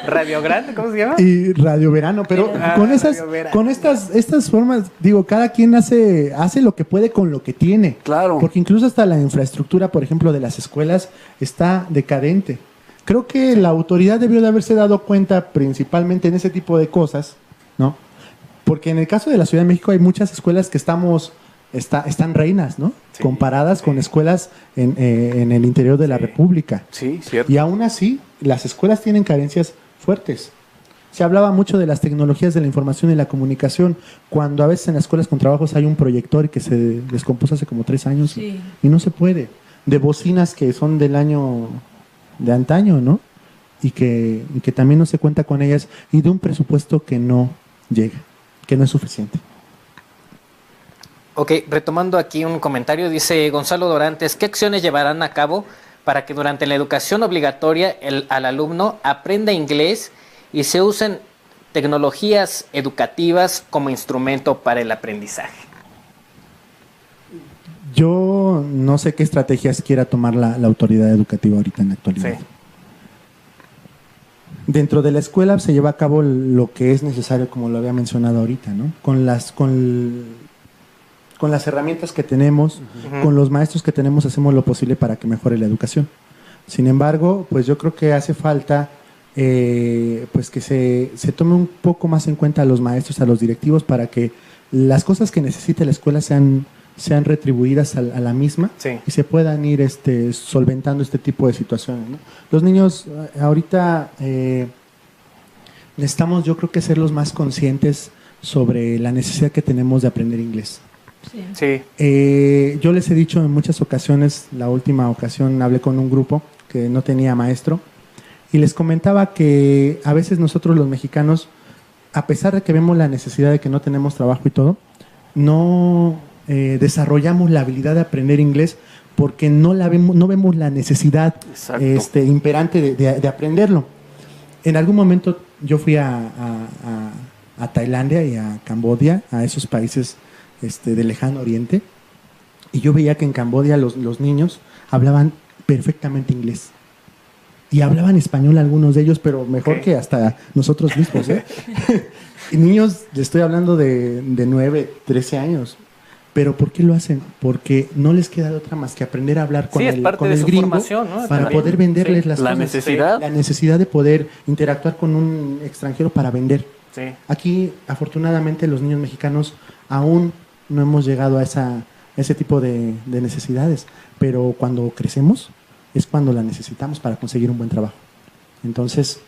Radio Grande, ¿cómo se llama? Y Radio Verano, pero con estas formas, digo, cada quien hace lo que puede con lo que tiene. Claro. Porque incluso hasta la infraestructura, por ejemplo, de las escuelas está decadente. Creo que la autoridad debió de haberse dado cuenta principalmente en ese tipo de cosas, ¿no? Porque en el caso de la Ciudad de México hay muchas escuelas que están reinas, ¿no? Sí, comparadas con escuelas en el interior de la República. Sí, cierto. Y aún así, las escuelas tienen carencias fuertes. Se hablaba mucho de las tecnologías de la información y la comunicación, cuando a veces en las escuelas con trabajos hay un proyector que se descompuso hace como 3 años y no se puede. De bocinas que son del año de antaño, ¿no? Y que también no se cuenta con ellas, y de un presupuesto que no llega, que no es suficiente. Ok, retomando aquí un comentario, dice Gonzalo Dorantes, ¿qué acciones llevarán a cabo para que durante la educación obligatoria al alumno aprenda inglés y se usen tecnologías educativas como instrumento para el aprendizaje? Yo no sé qué estrategias quiera tomar la autoridad educativa ahorita en la actualidad. Sí. Dentro de la escuela se lleva a cabo lo que es necesario, como lo había mencionado ahorita, ¿no? Con las herramientas que tenemos, con los maestros que tenemos, hacemos lo posible para que mejore la educación. Sin embargo, pues yo creo que hace falta pues que se tome un poco más en cuenta a los maestros, a los directivos, para que las cosas que necesite la escuela sean retribuidas a la misma y se puedan ir solventando este tipo de situaciones, ¿no? Los niños ahorita necesitamos, yo creo que ser los más conscientes sobre la necesidad que tenemos de aprender inglés. Sí. Yo les he dicho en muchas ocasiones, la última ocasión hablé con un grupo que no tenía maestro, y les comentaba que a veces nosotros los mexicanos, a pesar de que vemos la necesidad de que no tenemos trabajo y todo, no desarrollamos la habilidad de aprender inglés porque no vemos la necesidad imperante de aprenderlo. En algún momento yo fui a Tailandia y a Camboya, a esos países del lejano oriente, y yo veía que en Camboya los niños hablaban perfectamente inglés. Y hablaban español algunos de ellos, pero mejor que hasta nosotros mismos, ¿eh? Y niños, le estoy hablando de 9, 13 años. ¿Pero por qué lo hacen? Porque no les queda otra más que aprender a hablar con el gringo, ¿no? Para poder venderles las cosas. La necesidad de poder interactuar con un extranjero para vender. Sí. Aquí, afortunadamente, los niños mexicanos aún no hemos llegado a ese tipo de necesidades. Pero cuando crecemos, es cuando la necesitamos para conseguir un buen trabajo. Entonces,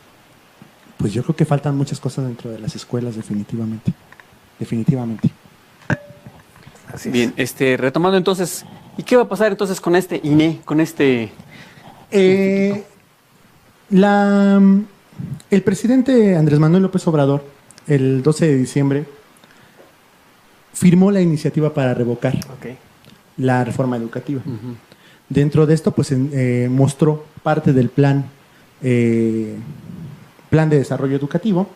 pues yo creo que faltan muchas cosas dentro de las escuelas, definitivamente. Definitivamente. Así bien, retomando entonces, ¿y qué va a pasar entonces con este INE, con este? El presidente Andrés Manuel López Obrador, el 12 de diciembre, firmó la iniciativa para revocar la reforma educativa. Uh-huh. Dentro de esto, pues mostró parte del plan de desarrollo educativo,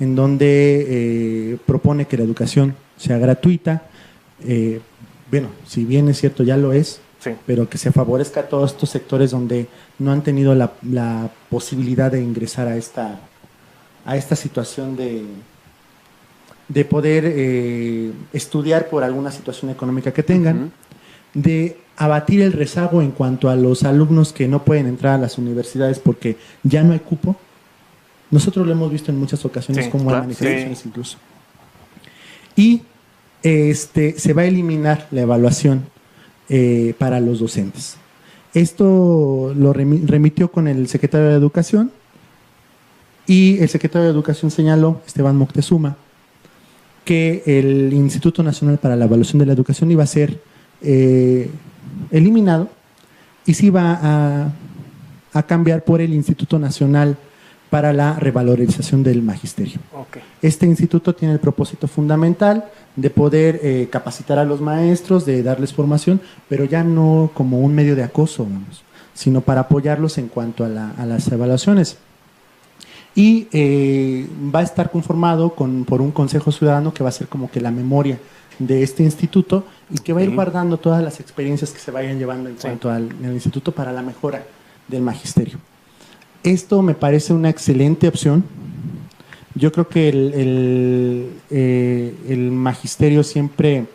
en donde propone que la educación sea gratuita. Bueno, si bien es cierto, ya lo es, sí, pero que se favorezca a todos estos sectores donde no han tenido la posibilidad de ingresar a esta situación de poder estudiar por alguna situación económica que tengan, uh-huh, de abatir el rezago en cuanto a los alumnos que no pueden entrar a las universidades porque ya no hay cupo. Nosotros lo hemos visto en muchas ocasiones, sí, como en manifestaciones, sí, incluso. Y se va a eliminar la evaluación para los docentes. Esto lo remitió con el secretario de Educación, y el secretario de Educación señaló, Esteban Moctezuma, que el Instituto Nacional para la Evaluación de la Educación iba a ser eliminado y se iba a cambiar por el Instituto Nacional para la Revalorización del Magisterio. Okay. Este instituto tiene el propósito fundamental de poder capacitar a los maestros, de darles formación, pero ya no como un medio de acoso, vamos, sino para apoyarlos en cuanto a las evaluaciones. Y va a estar conformado por un Consejo Ciudadano que va a ser como que la memoria de este instituto y que va a ir guardando todas las experiencias que se vayan llevando en cuanto al instituto para la mejora del magisterio. Esto me parece una excelente opción. Yo creo que el magisterio siempre,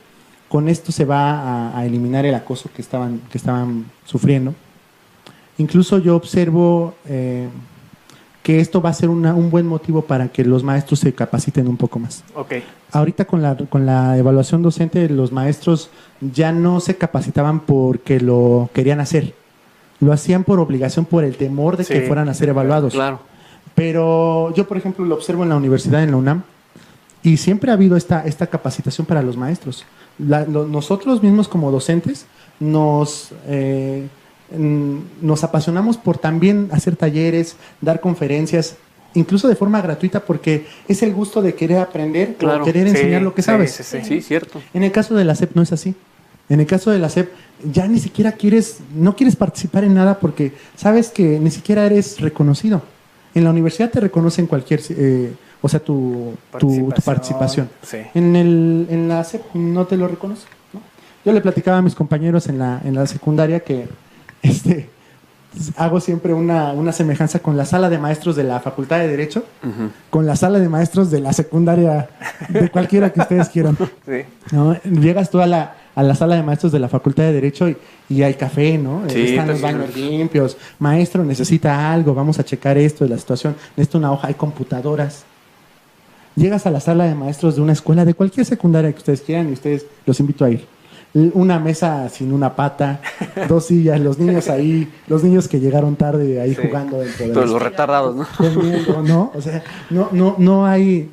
con esto se va a eliminar el acoso que estaban sufriendo. Incluso yo observo que esto va a ser un buen motivo para que los maestros se capaciten un poco más. Okay. Ahorita con la evaluación docente, los maestros ya no se capacitaban porque lo querían hacer. Lo hacían por obligación, por el temor de que fueran a ser evaluados. Claro. Pero yo, por ejemplo, lo observo en la universidad, en la UNAM, y siempre ha habido esta capacitación para los maestros. Nosotros mismos como docentes nos apasionamos por también hacer talleres, dar conferencias, incluso de forma gratuita, porque es el gusto de querer aprender, claro, o querer enseñar lo que sabes. Sí, cierto. En el caso de la SEP no es así. En el caso de la SEP ya ni siquiera no quieres participar en nada porque sabes que ni siquiera eres reconocido. En la universidad te reconocen cualquier, tu participación. Sí. En la SEP no te lo reconoce, ¿no? Yo le platicaba a mis compañeros en la secundaria que hago siempre una semejanza con la sala de maestros de la Facultad de Derecho, uh-huh, con la sala de maestros de la secundaria, de cualquiera que ustedes quieran. Sí. ¿No? Llegas tú a la sala de maestros de la Facultad de Derecho y hay café, ¿no? Sí, están los baños limpios. Maestro, necesita algo, vamos a checar esto de la situación. Necesita una hoja, hay computadoras. Llegas a la sala de maestros de una escuela, de cualquier secundaria que ustedes quieran, y ustedes los invito a ir. Una mesa sin una pata, 2 sillas, los niños ahí, los niños que llegaron tarde ahí, sí, jugando dentro de los retardados, ¿no? Comiendo, ¿no? O sea, no hay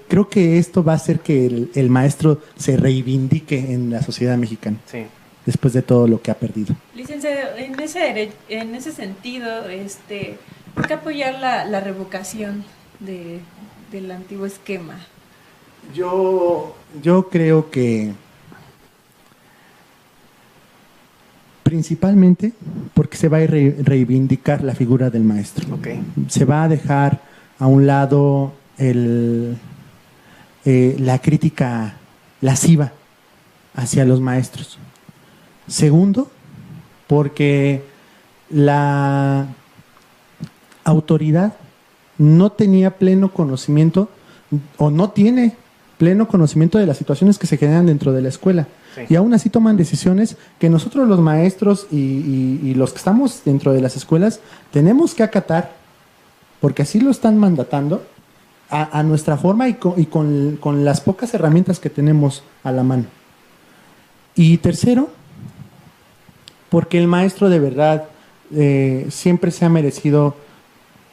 creo que esto va a hacer que el maestro se reivindique en la sociedad mexicana. Sí. después de todo lo que ha perdido. Licenciado, en ese sentido, ¿por qué apoyar la revocación del antiguo esquema? Yo creo que principalmente porque se va a reivindicar la figura del maestro. Okay. Se va a dejar a un lado la crítica lasciva hacia los maestros. Segundo, porque la autoridad no tenía pleno conocimiento o no tiene pleno conocimiento de las situaciones que se generan dentro de la escuela. Sí. Y aún así toman decisiones que nosotros los maestros y los que estamos dentro de las escuelas tenemos que acatar, porque así lo están mandatando a nuestra forma y con las pocas herramientas que tenemos a la mano. Y tercero, porque el maestro de verdad siempre se ha merecido,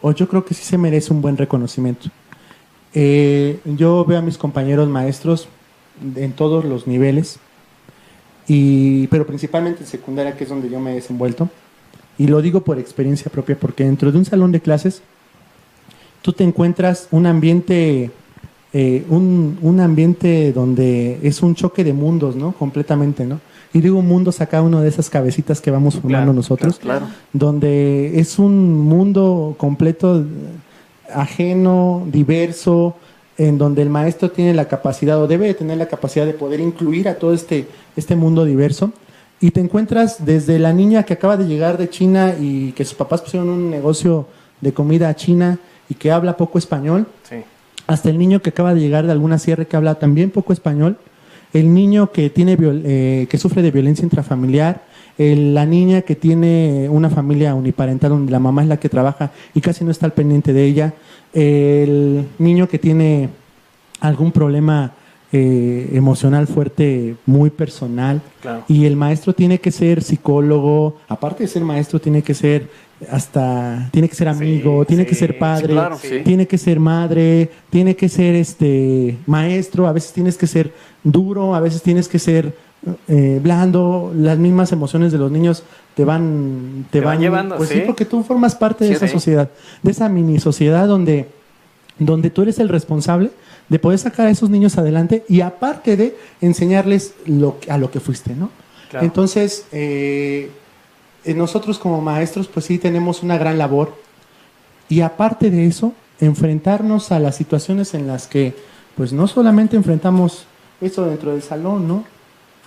o yo creo que sí se merece un buen reconocimiento. Yo veo a mis compañeros maestros en todos los niveles, pero principalmente en secundaria, que es donde yo me he desenvuelto, y lo digo por experiencia propia, porque dentro de un salón de clases tú te encuentras un ambiente donde es un choque de mundos, ¿no? Completamente, ¿no? Y digo mundos a cada una de esas cabecitas que vamos formando nosotros, claro. Donde es un mundo completo, ajeno, diverso, en donde el maestro tiene la capacidad o debe tener la capacidad de poder incluir a todo este mundo diverso. Y te encuentras desde la niña que acaba de llegar de China y que sus papás pusieron un negocio de comida china y que habla poco español, sí, hasta el niño que acaba de llegar de alguna sierra que habla también poco español, el niño que que sufre de violencia intrafamiliar, la niña que tiene una familia uniparental donde la mamá es la que trabaja y casi no está al pendiente de ella, el niño que tiene algún problema emocional fuerte, muy personal, claro. Y el maestro tiene que ser psicólogo, aparte de ser maestro tiene que ser amigo, tiene que ser padre, claro, tiene que ser madre, tiene que ser maestro, a veces tienes que ser duro, a veces tienes que ser blando. Las mismas emociones de los niños te van llevando, pues sí, porque tú formas parte de esa sociedad, de esa mini sociedad donde tú eres el responsable de poder sacar a esos niños adelante y aparte de enseñarles a lo que fuiste, ¿no? Claro. Entonces, nosotros como maestros, pues sí tenemos una gran labor y aparte de eso, enfrentarnos a las situaciones en las que, pues no solamente enfrentamos eso dentro del salón, ¿no?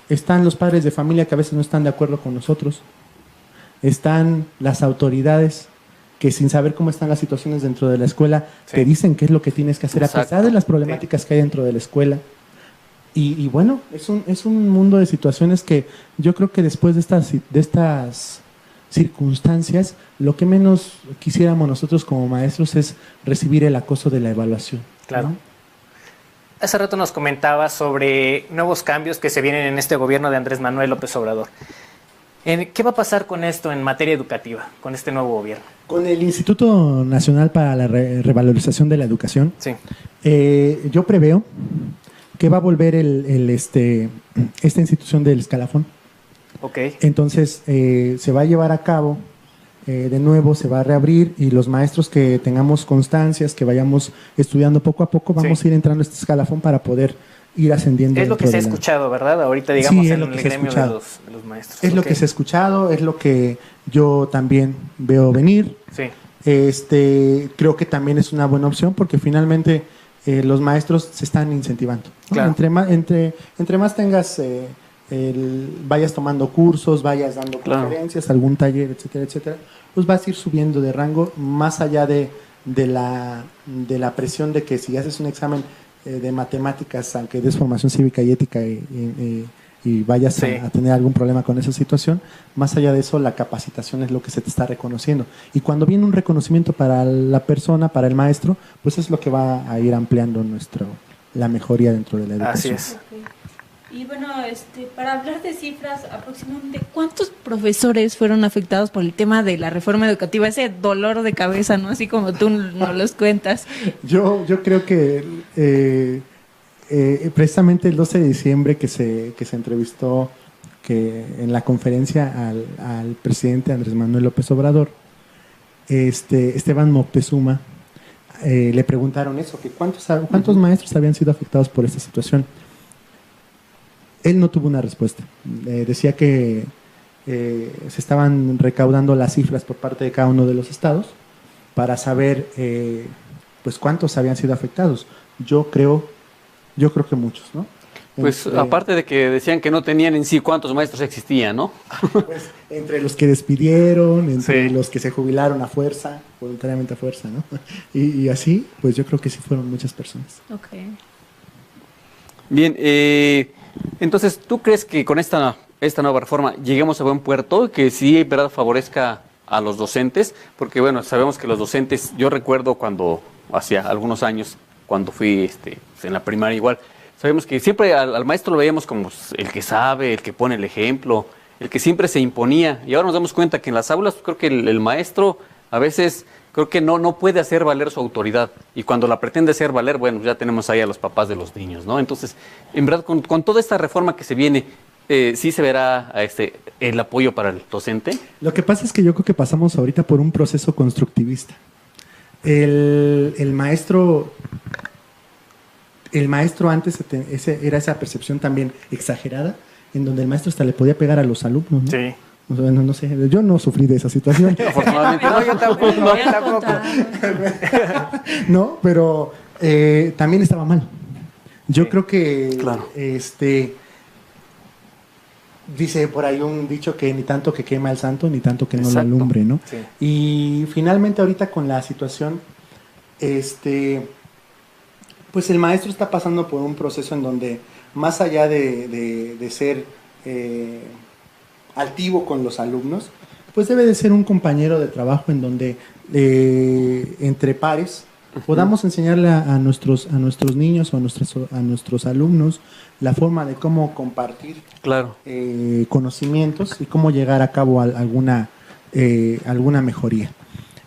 Están los padres de familia que a veces no están de acuerdo con nosotros, están las autoridades que sin saber cómo están las situaciones dentro de la escuela, te dicen qué es lo que tienes que hacer. Exacto. A pesar de las problemáticas que hay dentro de la escuela. Y bueno, es un mundo de situaciones que yo creo que después de estas circunstancias, lo que menos quisiéramos nosotros como maestros es recibir el acoso de la evaluación. Claro. ¿No? Hace rato nos comentaba sobre nuevos cambios que se vienen en este gobierno de Andrés Manuel López Obrador. ¿Qué va a pasar con esto en materia educativa, con este nuevo gobierno? Con el Instituto Nacional para la Revalorización de la Educación, sí. Yo preveo que va a volver esta institución del escalafón. Okay. Entonces, se va a llevar a cabo, de nuevo se va a reabrir y los maestros que tengamos constancias, que vayamos estudiando poco a poco, vamos a ir entrando a este escalafón para poder ir asciendiendo. Es lo que se ha escuchado, ¿verdad? Ahorita, digamos, sí, en el gremio de los maestros. Es lo que se ha escuchado, es lo que yo también veo venir. Sí. Creo que también es una buena opción porque finalmente los maestros se están incentivando, ¿no? Claro. Entre más tengas, vayas tomando cursos, vayas dando conferencias, algún taller, etcétera, etcétera, pues vas a ir subiendo de rango más allá de la presión de que si haces un examen de matemáticas, aunque des formación cívica y ética y vayas a tener algún problema con esa situación, más allá de eso la capacitación es lo que se te está reconociendo y cuando viene un reconocimiento para la persona, para el maestro, pues es lo que va a ir ampliando la mejoría dentro de la educación. Así es. Okay. Y bueno, para hablar de cifras, aproximadamente ¿cuántos profesores fueron afectados por el tema de la reforma educativa? Ese dolor de cabeza, ¿no? Así como tú nos los cuentas. Yo creo que precisamente el 12 de diciembre que se entrevistó, que en la conferencia al presidente Andrés Manuel López Obrador, Esteban Moctezuma, le preguntaron eso, que cuántos maestros habían sido afectados por esta situación. Él no tuvo una respuesta. Decía que se estaban recaudando las cifras por parte de cada uno de los estados para saber pues cuántos habían sido afectados. Yo creo que muchos, ¿no? Pues aparte de que decían que no tenían en sí cuántos maestros existían, ¿no? Pues entre los que despidieron, entre los que se jubilaron a fuerza, voluntariamente a fuerza, ¿no? Y así, pues yo creo que sí fueron muchas personas. Ok. Bien, entonces, ¿tú crees que con esta nueva reforma lleguemos a buen puerto, que sí, verdad, favorezca a los docentes? Porque, bueno, sabemos que los docentes, yo recuerdo cuando, hacía algunos años, cuando fui en la primaria igual, sabemos que siempre al maestro lo veíamos como el que sabe, el que pone el ejemplo, el que siempre se imponía. Y ahora nos damos cuenta que en las aulas creo que el maestro a veces creo que no puede hacer valer su autoridad. Y cuando la pretende hacer valer, bueno, ya tenemos ahí a los papás de los niños, ¿no? Entonces, en verdad, con toda esta reforma que se viene, ¿sí se verá el apoyo para el docente? Lo que pasa es que yo creo que pasamos ahorita por un proceso constructivista. El maestro antes era esa percepción también exagerada, en donde el maestro hasta le podía pegar a los alumnos, ¿no? Sí. O sea, no sé, yo no sufrí de esa situación. Afortunadamente no, yo tampoco. No, pero también estaba mal. Yo creo que claro. Dice por ahí un dicho que ni tanto que quema el santo, ni tanto que no lo Exacto. alumbre, ¿no? Sí. Y finalmente ahorita con la situación, pues el maestro está pasando por un proceso en donde más allá de ser altivo con los alumnos, pues debe de ser un compañero de trabajo en donde entre pares podamos enseñarle a nuestros niños o a nuestros alumnos la forma de cómo compartir Claro. conocimientos y cómo llegar a cabo alguna mejoría.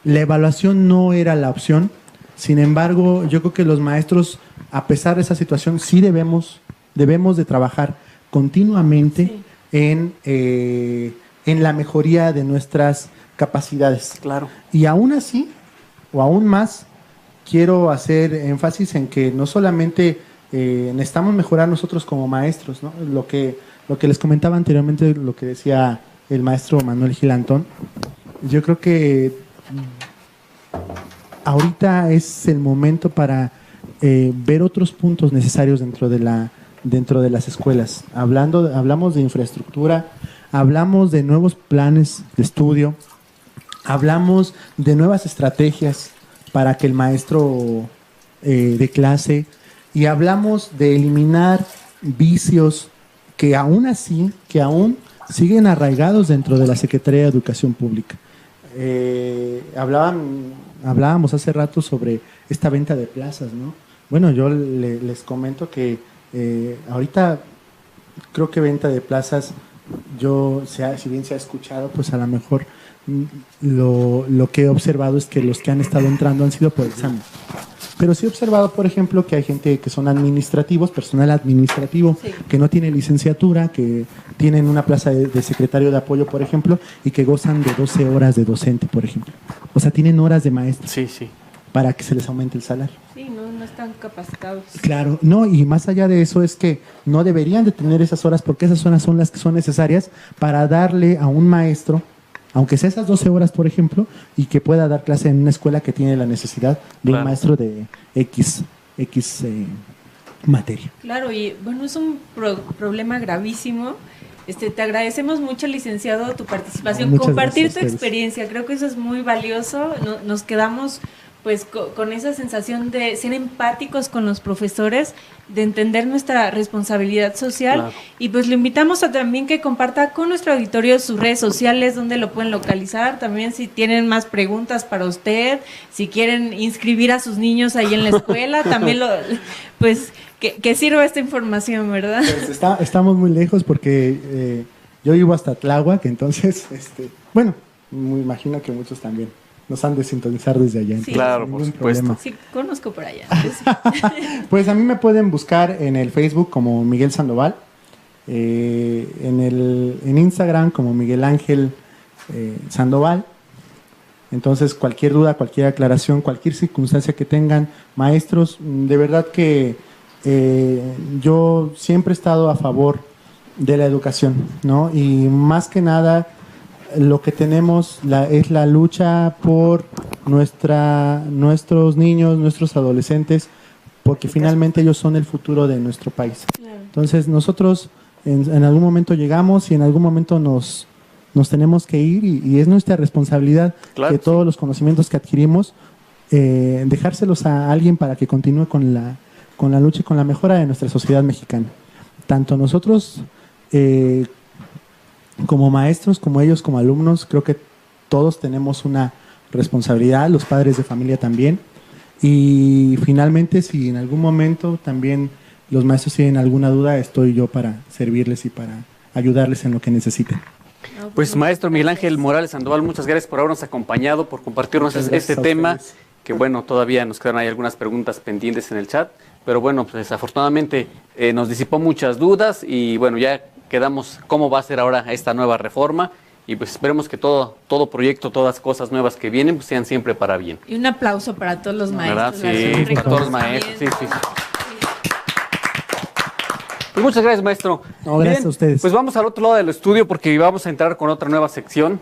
La evaluación no era la opción, sin embargo, yo creo que los maestros, a pesar de esa situación, sí debemos de trabajar continuamente en la mejoría de nuestras capacidades. Claro. Y aún así, o aún más, quiero hacer énfasis en que no solamente necesitamos mejorar nosotros como maestros, ¿no? Lo que les comentaba anteriormente, lo que decía el maestro Manuel Gilantón, yo creo que ahorita es el momento para ver otros puntos necesarios dentro de las escuelas. Hablamos de infraestructura, hablamos de nuevos planes de estudio, hablamos de nuevas estrategias para que el maestro de clase, y hablamos de eliminar vicios que aún siguen arraigados dentro de la Secretaría de Educación Pública. Hablábamos hace rato sobre esta venta de plazas, ¿no? Bueno, yo les comento que ahorita creo que venta de plazas, si bien se ha escuchado, pues a lo mejor lo que he observado es que los que han estado entrando han sido por examen. Pero sí he observado, por ejemplo, que hay gente que son administrativos, personal administrativo, que no tiene licenciatura, que tienen una plaza de secretario de apoyo, por ejemplo, y que gozan de 12 horas de docente, por ejemplo. O sea, tienen horas de maestro. Sí, sí. Para que se les aumente el salario. Sí, no están capacitados. Claro, no, y más allá de eso es que no deberían de tener esas horas, porque esas horas son las que son necesarias para darle a un maestro, aunque sea esas 12 horas, por ejemplo, y que pueda dar clase en una escuela que tiene la necesidad de un maestro de X materia. Claro, y bueno, es un problema gravísimo. Te agradecemos mucho, licenciado, tu participación, compartir tu experiencia. Creo que eso es muy valioso. Nos quedamos pues con esa sensación de ser empáticos con los profesores, de entender nuestra responsabilidad social. Claro. Y pues le invitamos a también que comparta con nuestro auditorio sus redes sociales, donde lo pueden localizar, también si tienen más preguntas para usted, si quieren inscribir a sus niños ahí en la escuela, también pues que sirva esta información, ¿verdad? Pues estamos muy lejos porque yo vivo hasta Tláhuac, entonces, bueno, me imagino que muchos también nos han de sintonizar desde allá. Sí. Claro, por supuesto. Sí, conozco por allá. Pues a mí me pueden buscar en el Facebook como Miguel Sandoval. en Instagram como Miguel Ángel Sandoval. Entonces, cualquier duda, cualquier aclaración, cualquier circunstancia que tengan, maestros, de verdad que yo siempre he estado a favor de la educación, ¿no? Y más que nada, lo que tenemos es la lucha por nuestros niños, nuestros adolescentes, porque finalmente ellos son el futuro de nuestro país. Entonces, nosotros en algún momento llegamos y en algún momento nos tenemos que ir y es nuestra responsabilidad que todos los conocimientos que adquirimos, dejárselos a alguien para que continúe con la lucha y con la mejora de nuestra sociedad mexicana. Tanto nosotros como maestros, como ellos, como alumnos, creo que todos tenemos una responsabilidad, los padres de familia también. Y finalmente, si en algún momento también los maestros tienen alguna duda, estoy yo para servirles y para ayudarles en lo que necesiten. Pues maestro Miguel Ángel Morales Sandoval, muchas gracias por habernos acompañado, por compartirnos este tema, que bueno, todavía nos quedan ahí algunas preguntas pendientes en el chat, pero bueno, pues desafortunadamente nos disipó muchas dudas y bueno, ya quedamos cómo va a ser ahora esta nueva reforma y pues esperemos que todo proyecto, todas cosas nuevas que vienen, pues sean siempre para bien. Y un aplauso para todos los maestros. ¿Verdad? Sí, para todos los maestros, sí. Pues muchas gracias, maestro. No, gracias a ustedes. Pues vamos al otro lado del estudio porque vamos a entrar con otra nueva sección.